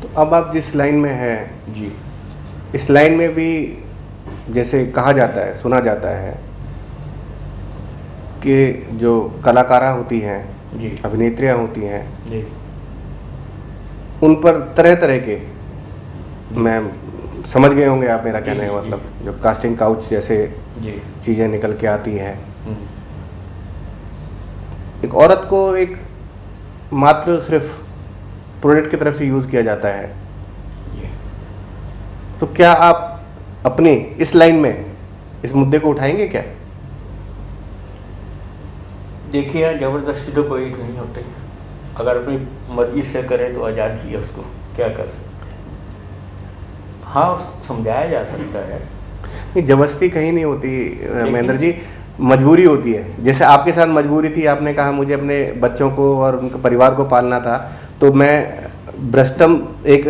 तो अब आप जिस लाइन में हैं, जी इस लाइन में भी जैसे कहा जाता है, सुना जाता है कि जो कलाकारा होती हैं, जी अभिनेत्रियां होती हैं, जी उन पर तरह तरह के, जी मैं समझ गए होंगे आप मेरा जी कहने जी का जी मतलब, जो कास्टिंग काउच जैसे जी चीज़ें निकल के आती हैं, हम्म, एक औरत को एक मात्र सिर्फ प्रोडक्ट की तरफ से यूज़ किया जाता है। जी तो क्या आप अपनी इस लाइन में इस मुद्दे को उठाएंगे क्या? देखिए यार, ज़बरदस्ती तो कोई नहीं होती। अगर अपनी मर्जी से करे तो आज़ादी है, उसको क्या कर सकते हैं। हाँ, समझाया जा सकता है, नहीं, जबरदस्ती कहीं नहीं होती महेंद्र लेकिन जी, मजबूरी होती है। जैसे आपके साथ मजबूरी थी, आपने कहा मुझे अपने बच्चों को और उनके परिवार को पालना था, तो मैं भ्रष्टम एक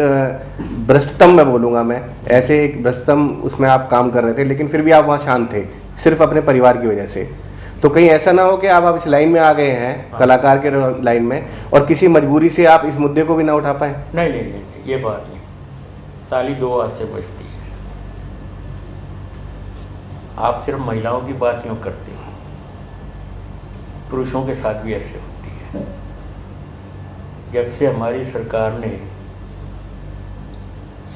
भ्रष्टतम मैं बोलूँगा, मैं ऐसे एक भ्रष्टतम उसमें आप काम कर रहे थे, लेकिन फिर भी आप वहाँ शांत थे, सिर्फ अपने परिवार की वजह से। तो कहीं ऐसा ना हो कि आप इस लाइन में आ गए हैं, हाँ, कलाकार के लाइन में, और किसी मजबूरी से आप इस मुद्दे को भी ना उठा पाए? नहीं नहीं नहीं नहीं, ये बात नहीं। ताली दो हाथ से बजती है। आप सिर्फ महिलाओं की बात क्यों करते हो, पुरुषों के साथ भी ऐसे होती है। जब से हमारी सरकार ने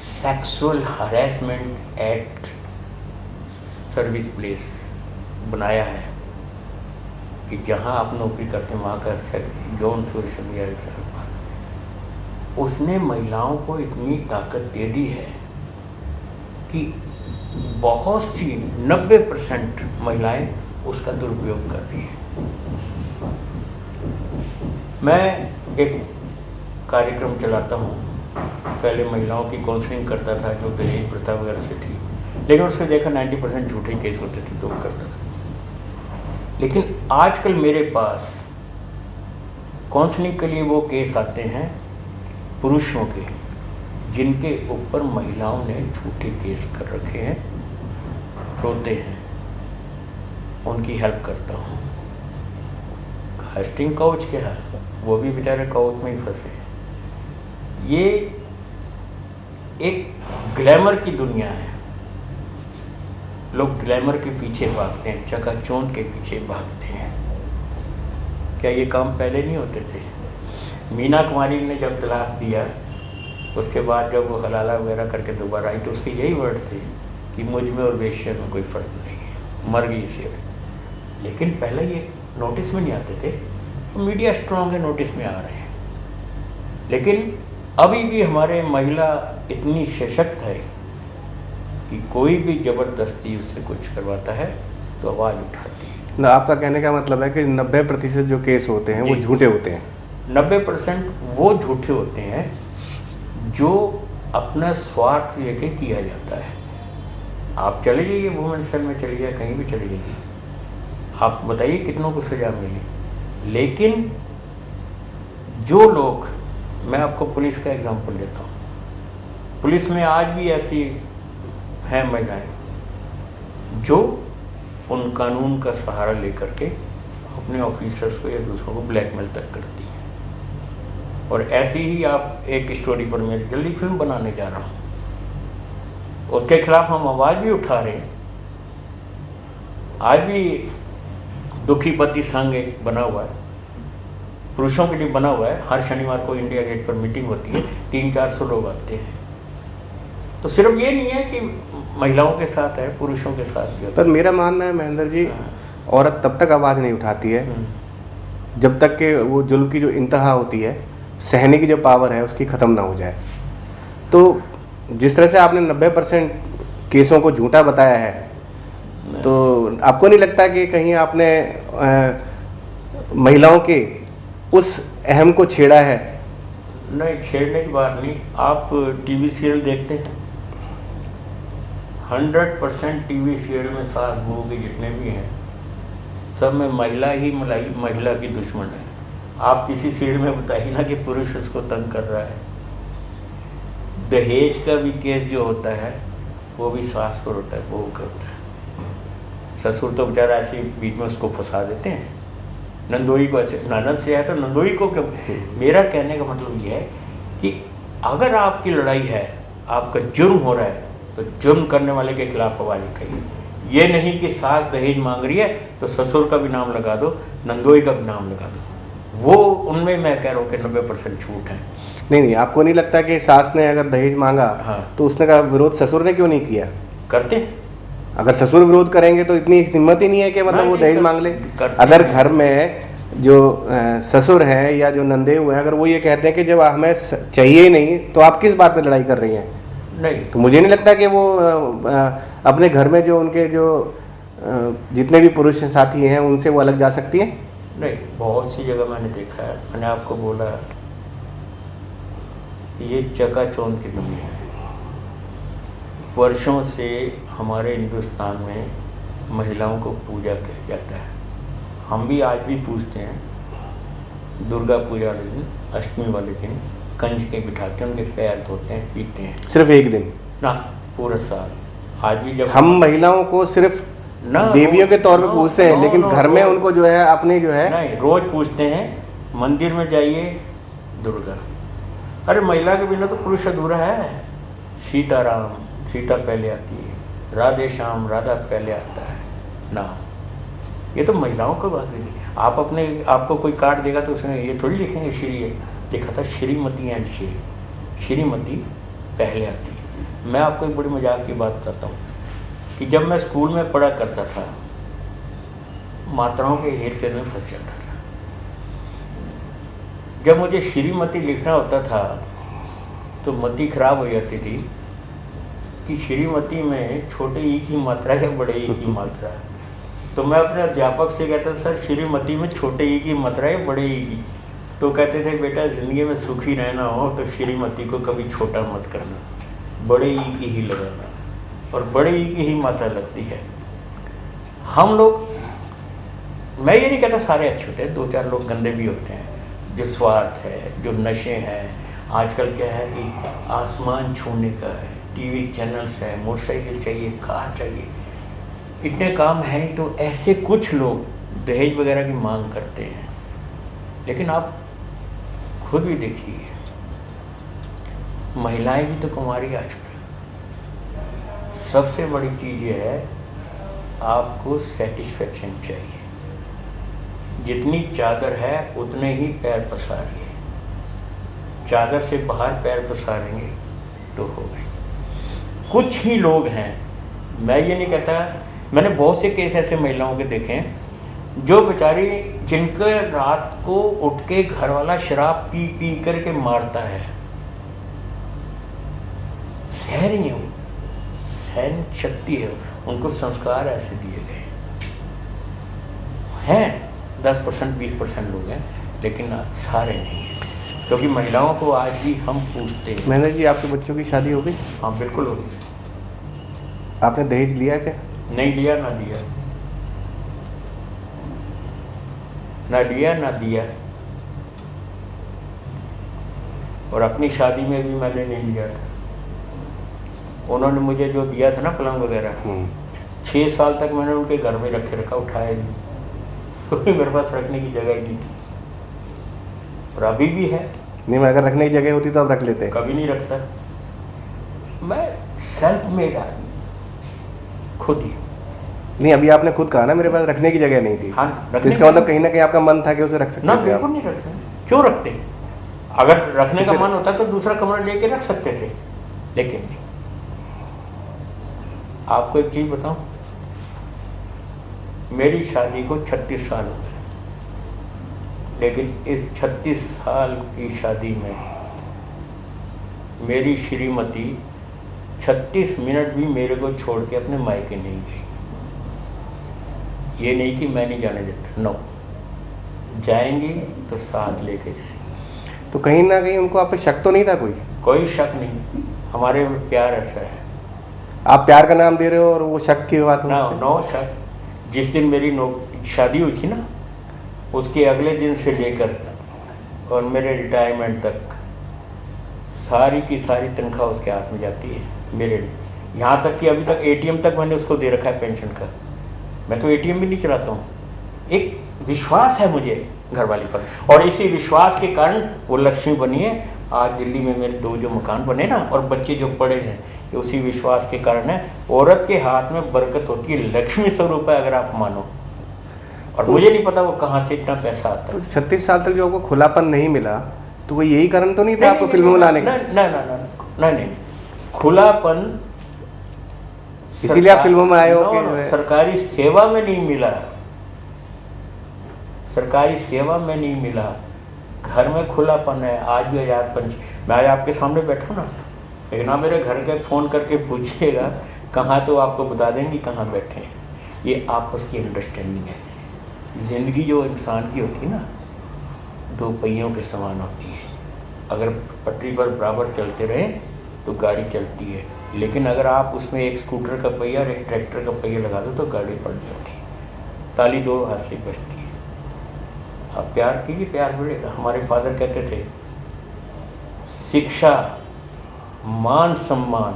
sexual harassment act service place बनाया है कि जहां आप नौकरी करते हैं वहां का सेक्स यौन शोषण या उसने महिलाओं को इतनी ताकत दे दी है कि बहुत सी 90% महिलाएं उसका दुरुपयोग कर रही हैं। मैं एक कार्यक्रम चलाता हूँ, पहले महिलाओं की काउंसलिंग करता था जो दहेज प्रथा वगैरह से थी, लेकिन उसमें देखा 90% झूठे केस होते थे तो करता था। लेकिन आजकल मेरे पास काउंसलिंग के लिए वो केस आते हैं पुरुषों के, जिनके ऊपर महिलाओं ने झूठे केस कर रखे हैं, रोते हैं, उनकी हेल्प करता हूँ। कास्टिंग काउच क्या है, वो भी बेचारे काउच में ही फंसे हैं। ये एक ग्लैमर की दुनिया है, लोग ग्लैमर के पीछे भागते हैं, चकाचौंध के पीछे भागते हैं। क्या ये काम पहले नहीं होते थे? मीना कुमारी ने जब तलाक दिया, उसके बाद जब वो हलाला वगैरह करके दोबारा आई तो उसके यही वर्ड थे कि मुझ में और वेश्या में कोई फ़र्क नहीं है, मर गई इसे। लेकिन पहले ये नोटिस में नहीं आते थे, तो मीडिया स्ट्रॉन्ग है, नोटिस में आ रहे हैं। लेकिन अभी भी हमारे महिला इतनी सशक्त है कि कोई भी ज़बरदस्ती उससे कुछ करवाता है तो आवाज़ उठाती है। ना, आपका कहने का मतलब है कि 90% जो केस होते हैं वो जी, झूठे होते हैं? 90% वो झूठे होते हैं जो अपना स्वार्थ लेके किया जाता है। आप चले जाइए वुमेन सेल में, चले जाइए, कहीं भी चले जाइए, आप बताइए कितनों को सजा मिली। लेकिन जो लोग, मैं आपको पुलिस का एग्जांपल देता हूँ, पुलिस में आज भी ऐसी हैं महिलाएं जो उन कानून का सहारा लेकर के अपने ऑफिसर्स को या दूसरों को ब्लैकमेल तक करती हैं। और ऐसी ही आप एक स्टोरी पर मैं जल्दी फिल्म बनाने जा रहा हूँ, उसके खिलाफ हम आवाज़ भी उठा रहे हैं। आज भी दुखी पति संघ एक बना हुआ है, पुरुषों के लिए बना हुआ है। हर शनिवार को इंडिया गेट पर मीटिंग होती है, 300-400 लोग आते हैं। तो सिर्फ ये नहीं है कि महिलाओं के साथ है, पुरुषों के साथ भी होता पर मेरा मानना है महेंद्र जी, है। औरत तब तक आवाज़ नहीं उठाती है जब तक कि वो जुल्म की जो इंतहा होती है, सहने की जो पावर है उसकी ख़त्म ना हो जाए। तो जिस तरह से आपने 90% केसों को झूठा बताया है, तो आपको नहीं लगता कि कहीं आपने महिलाओं के उस अहम को छेड़ा है? नहीं, छेड़ने की बात नहीं। आप टीवी सीरियल देखते हैं, 100% टीवी सीरियल में सास बहू के जितने भी हैं, सब में महिला ही महिला की दुश्मन है। आप किसी सीरियल में बताइए ना कि पुरुष उसको तंग कर रहा है। दहेज का भी केस जो होता है वो भी सास पर होता है, बहू का होता है। ससुर तो बेचारा ऐसे बीच में उसको फंसा देते हैं। नंदोई को ऐसे, ननद से है तो नंदोई को क्यों? मेरा कहने का मतलब ये है कि अगर आपकी लड़ाई है, आपका जुर्म हो रहा है, तो जुर्म करने वाले के खिलाफ आवाज उठाइए। ये नहीं कि सास दहेज मांग रही है तो ससुर का भी नाम लगा दो, नंदोई का भी नाम लगा दो। वो उनमें मैं कह रहा हूँ कि 90% झूठ है। नहीं, आपको नहीं लगता कि सास ने अगर दहेज मांगा हाँ। तो उसने का विरोध ससुर ने क्यों नहीं किया? करते अगर ससुर विरोध करेंगे तो इतनी हिम्मत ही नहीं है कि मतलब नहीं, वो नहीं, दहेज मांग ले। करते अगर हैं। घर में जो ससुर हैं या जो नंदे हुए हैं, अगर वो ये कहते हैं कि जब हमें चाहिए ही नहीं तो आप किस बात पे लड़ाई कर रही हैं, नहीं, तो मुझे नहीं लगता कि वो अपने घर में जो उनके जो जितने भी पुरुष साथी हैं उनसे वो अलग जा सकती है। नहीं, बहुत सी जगह मैंने देखा है। मैंने आपको बोला ये चकाचौंध की दुनिया है। वर्षों से हमारे हिंदुस्तान में महिलाओं को पूजा किया जाता है। हम भी आज भी पूजते हैं। दुर्गा पूजा वाले दिन, अष्टमी वाले दिन कंजकें बिठाते हैं, उनके पैर धोते हैं, पीते हैं। सिर्फ एक दिन ना, पूरा साल। आज भी जब हम महिलाओं को सिर्फ ना देवियों के तौर पे नो, पूजते हैं, नो, लेकिन नो, घर में रोज- उनको जो है अपनी जो है नहीं, रोज पूछते हैं। मंदिर में जाइए, दुर्गा। अरे महिला के बिना तो पुरुष अधूरा है। सीताराम, सीता पहले आती है। राधे श्याम, राधा पहले आता है ना। ये तो महिलाओं को बात नहीं। आप अपने आपको कोई कार्ड देगा तो उसमें ये थोड़ी लिखेंगे श्री, लिखा था श्रीमती एंड श्री। श्रीमती पहले आती है। मैं आपको एक बड़ी मजाक की बात बताता हूँ कि जब मैं स्कूल में पढ़ा करता था, मात्राओं के हेरफेर में फंस जाता था। जब मुझे श्रीमती लिखना होता था तो मति खराब हो जाती थी कि श्रीमती में छोटे ई की मात्रा है, बड़े ई की मात्रा है। तो मैं अपने अध्यापक से कहता था, सर श्रीमती में छोटे ई की मात्रा है, बड़े ई की। तो कहते थे, बेटा जिंदगी में सुखी रहना हो तो श्रीमती को कभी छोटा मत करना, बड़े ई की ही लगाना, और बड़े ई की ही मात्रा लगती है। हम लोग, मैं ये नहीं कहता सारे अच्छे होते हैं, 2-4 लोग गंदे भी होते हैं, जो स्वार्थ है, जो नशे हैं। आजकल क्या है कि आसमान छूने का है, टीवी चैनल्स है, मोटरसाइकिल चाहिए, कार चाहिए, इतने काम है नहीं, तो ऐसे कुछ लोग दहेज वगैरह की मांग करते हैं। लेकिन आप खुद भी देखिए, महिलाएं भी तो कुंवारी आजकल। सबसे बड़ी चीज ये है, आपको सेटिस्फेक्शन चाहिए। जितनी चादर है उतने ही पैर पसारिए। चादर से बाहर पैर पसारेंगे तो हो गए। कुछ ही लोग हैं, मैं ये नहीं कहता, मैंने बहुत से केस ऐसे महिलाओं के देखे हैं जो बेचारी, जिनके रात को उठ के घर वाला शराब पी पी करके मारता है, सह रही है, वो सहन शक्ति है, उनको संस्कार ऐसे दिए गए हैं। 10% 20% लोग हैं, लेकिन सारे नहीं हैं, क्योंकि महिलाओं को आज भी हम पूछते हैं। मैंने जी, आपके बच्चों की शादी हो गई? हाँ बिल्कुल होगी। आपने दहेज लिया क्या? नहीं लिया, ना दिया, ना लिया ना दिया। और अपनी शादी में भी मैंने नहीं लिया था। उन्होंने मुझे जो दिया था ना पलंग वगैरह, 6 साल तक मैंने उनके घर में रखे रखा, उठाया नहीं, क्योंकि मेरे पास रखने की जगह ही नहीं थी। और अभी भी है। नहीं, मैं अगर रखने की जगह होती तो आप रख लेते। कभी नहीं रखता। मैं सेल्फ मेड आदमी, खुद ही। नहीं, अभी आपने खुद कहा ना मेरे पास रखने की जगह नहीं थी। हाँ, तो इसका मतलब कहीं ना कहीं आपका मन था कि उसे रख सकते ना, थे बिल्कुल आप। नहीं रखते। क्यों रखते? अगर रखने तो का मन होता तो दूसरा कमरा लेके रख सकते थे, लेकिन नहीं। आपको एक चीज बताऊं, मेरी शादी को 36 साल हो गए, लेकिन इस 36 साल की शादी में मेरी श्रीमती 36 मिनट भी मेरे को छोड़ के अपने मायके नहीं गई। ये नहीं कि मैं नहीं जाने देता, नो, जाएंगी तो साथ लेके जाएंगी। तो कहीं ना कहीं उनको आप पे शक तो नहीं था कोई? कोई शक नहीं, हमारे में प्यार ऐसा है। आप प्यार का नाम दे रहे हो और वो शक की बात हो ना, नो शक। जिस दिन मेरी शादी हुई थी ना, उसके अगले दिन से लेकर और मेरे रिटायरमेंट तक सारी की सारी तनख्वाह उसके हाथ में जाती है मेरे लिए। यहाँ तक कि अभी तक एटीएम तक मैंने उसको दे रखा है पेंशन का। मैं तो एटीएम भी नहीं चलाता हूँ। एक विश्वास है मुझे घरवाली पर, और इसी विश्वास के कारण वो लक्ष्मी बनी है। आज दिल्ली में मेरे 2 जो मकान बने ना, और बच्चे जो पढ़े हैं, ये उसी विश्वास के कारण है। औरत के हाथ में बरकत होती है, लक्ष्मी स्वरूप है अगर आप मानो। और तो- मुझे नहीं पता वो कहाँ से इतना पैसा आता तो है। 36 साल तक जो आपको खुलापन नहीं मिला, तो वो यही कारण तो नहीं था नहीं, आपको नहीं, फिल्मों में लाने का? नहीं, खुलापन इसीलिए आप फिल्मों में आए हो कि जो है- सरकारी सेवा में नहीं मिला, सरकारी सेवा में नहीं मिला, घर में खुलापन है। आज भी आजाद पंछी, मैं आज आपके सामने बैठा ना, लेकिन आप मेरे घर के फ़ोन करके पूछिएगा कहाँ, तो आपको बता देंगे कहाँ बैठे हैं। ये आपस की अंडरस्टैंडिंग है। ज़िंदगी जो इंसान की होती है ना, 2 पहियों के समान होती है। अगर पटरी पर बराबर चलते रहे तो गाड़ी चलती है, लेकिन अगर आप उसमें एक स्कूटर का पहिया और एक ट्रैक्टर का पहिया लगा दो तो गाड़ी पलट जाती है। ताली 2 हाथ से बजती है। आप प्यार कीजिए, प्यार मिलेगा। हमारे फादर कहते थे, शिक्षा, मान सम्मान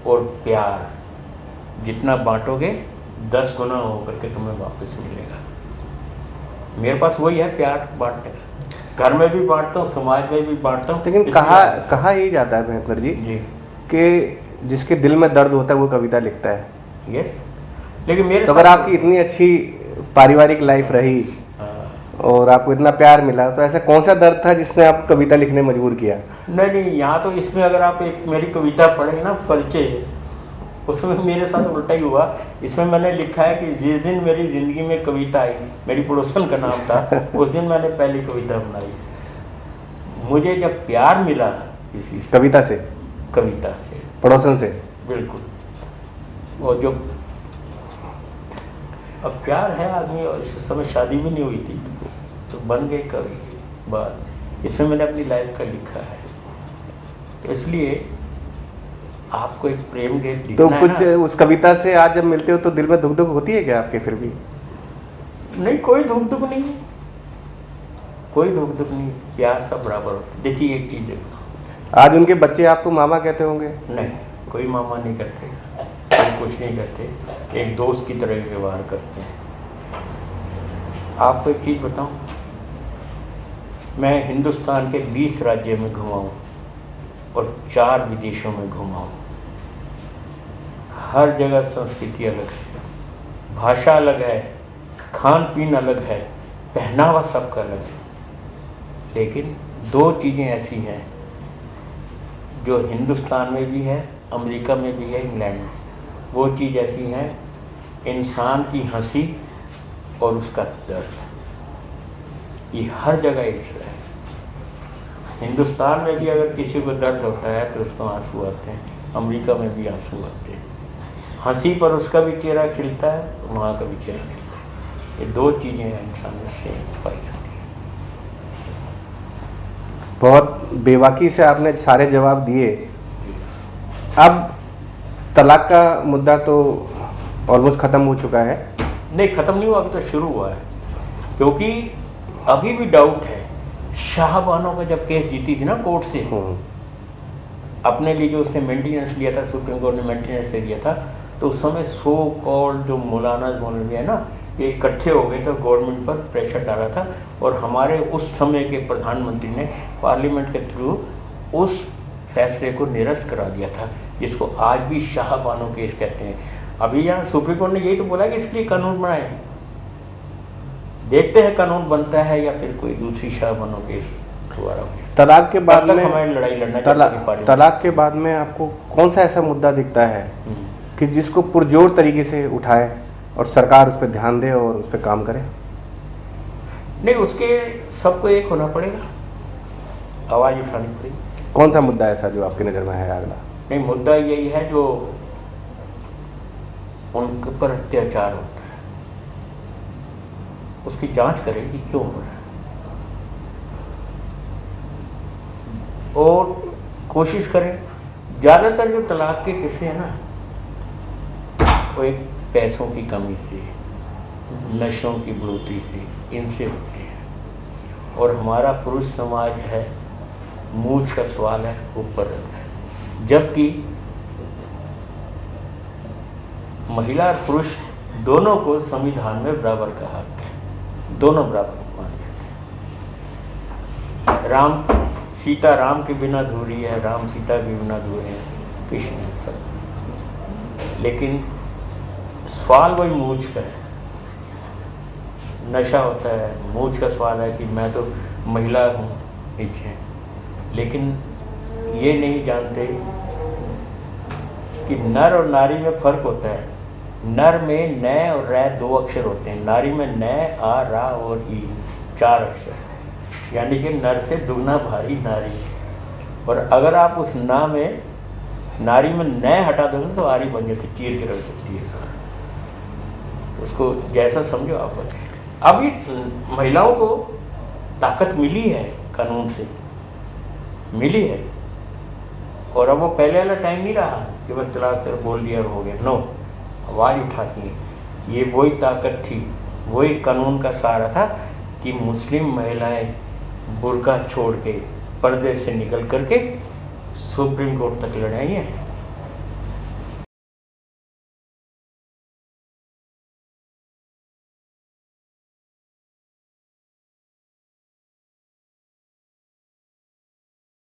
और प्यार जितना बांटोगे 10 गुना होकर के तुम्हें वापस मिलेगा। मेरे पास वही है, प्यार बांटने का। घर में भी बांटता हूँ, समाज में भी बांटता हूँ। लेकिन कहा यही जाता है महेंद्र जी जी, कि जिसके दिल में दर्द होता है वो कविता लिखता है। यस। लेकिन मेरे तो अगर साथ- आपकी इतनी अच्छी पारिवारिक लाइफ रही हाँ। और आपको इतना प्यार मिला, तो ऐसा कौन सा दर्द था जिसने आपको कविता लिखने में मजबूर किया? नहीं, यहाँ तो इसमें अगर आप एक मेरी कविता पढ़ेंगे ना, परिचय, उसमें मेरे साथ उल्टा ही हुआ। इसमें मैंने लिखा है कि जिस दिन मेरी ज़िंदगी में कविता आई, मेरी पड़ोसन का नाम था, उस दिन मैंने पहली कविता बनाई। मुझे जब प्यार मिला किसी से, कविता से, कविता से, पड़ोसन से? बिल्कुल। और जो अब प्यार है आदमी, और इस समय शादी भी नहीं हुई थी, तो बन गई कवि बात। इसमें मैंने अपनी लाइफ का लिखा है, तो इसलिए आपको एक प्रेम गीत तो लिखना है कुछ ना। उस कविता से आज जब मिलते हो तो दिल में दुख दुख होती है क्या आपके फिर भी? नहीं, कोई धुक धुक नहीं, कोई धुक धुक नहीं, प्यार सब बराबर होता है। देखिए एक चीज देखो, आज उनके बच्चे आपको मामा कहते होंगे? नहीं, कोई मामा नहीं करते, कोई कुछ नहीं करते, एक दोस्त की तरह व्यवहार करते हैं। आपको एक चीज बताऊं, मैं हिंदुस्तान के 20 राज्य में घुमा हूं और 4 विदेशों में घुमा हूं। हर जगह संस्कृति अलग है, भाषा अलग है, खान पीन अलग है, पहनावा सबका अलग है, लेकिन 2 चीज़ें ऐसी हैं जो हिंदुस्तान में भी है, अमेरिका में भी है, इंग्लैंड में। वो चीज़ ऐसी है, इंसान की हंसी और उसका दर्द, ये हर जगह एक सा है। हिंदुस्तान में भी अगर किसी को दर्द होता है तो उसको आंसू आते हैं, अमेरिका में भी आंसू आते हैं। हंसी पर उसका भी चेहरा खिलता है, वहाँ का भी चेहरा खिलता है। ये 2 चीज़ें इंसान में से पाई जाती हैं। बहुत बेबाकी से आपने सारे जवाब दिए। अब तलाक का मुद्दा तो ऑलमोस्ट ख़त्म हो चुका है। नहीं, ख़त्म नहीं हुआ, अभी तो शुरू हुआ है, क्योंकि अभी भी डाउट है। शाहबानो का जब केस जीती थी ना कोर्ट से, अपने लिए जो उसने मेंटेनेंस लिया था, सुप्रीम कोर्ट ने मेंटेनेंस से लिया था, तो उस समय सो कॉल्ड जो मौलाना मौलवी है ना, ये इकट्ठे हो गए थे, गवर्नमेंट पर प्रेशर डाला था, और हमारे उस समय के प्रधानमंत्री ने पार्लियामेंट के थ्रू उस फैसले को निरस्त करा दिया था, जिसको आज भी शाहबानो केस कहते हैं। अभी यहाँ सुप्रीम कोर्ट ने यही तो बोला कि इसके लिए कानून बनाए, देखते हैं कानून बनता है या फिर कोई दूसरी शाहबानो केस दोबारा हो। तलाक के बाद में हमारी लड़ाई लड़ना तलाक के बाद में आपको कौन सा ऐसा मुद्दा दिखता है कि जिसको पुरजोर तरीके से उठाए और सरकार उस पर ध्यान दे और उस पर काम करे? नहीं, उसके सबको एक होना पड़ेगा, आवाज़ उठानी पड़ेगी। कौन सा मुद्दा ऐसा जो आपकी नज़र में है अगला? नहीं, मुद्दा यही है जो उनके पर अत्याचार होता है, उसकी जांच करें कि क्यों हो रहा है, और कोशिश करें। ज़्यादातर जो तलाक के किस्से हैं ना, वो एक पैसों की कमी से, नशों की बढ़ोतरी से, इनसे होते हैं। और हमारा पुरुष समाज है, मूछ का सवाल है, ऊपर रहता है, जबकि महिला और पुरुष दोनों को संविधान में बराबर का हक है, दोनों बराबर माने जाते हैं। सीता राम के बिना अधूरी है, राम सीता के बिना अधूरे हैं, कृष्ण है सब। लेकिन सवाल वही मूछ का है, नशा होता है, मूछ का सवाल है कि मैं तो महिला हूँ नीचे, लेकिन ये नहीं जानते कि नर और नारी में फर्क होता है। नर में न और रै 2 अक्षर होते हैं, नारी में न, आ, रा और ई 4 अक्षर, यानी कि नर से दुगना भारी नारी। और अगर आप उस ना में नारी में न हटा दोगे तो आरी बन जाती, चीर के रख सकती है। उसको जैसा समझो आप। अब ये महिलाओं को ताकत मिली है, कानून से मिली है, और अब वो पहले वाला टाइम नहीं रहा कि बस तलाक बोल दिया हो गया। नो, आवाज़ उठाती हैं। ये वही ताकत थी, वही कानून का सहारा था कि मुस्लिम महिलाएं बुर्का छोड़ के, पर्दे से निकल करके सुप्रीम कोर्ट तक लड़ाई हैं।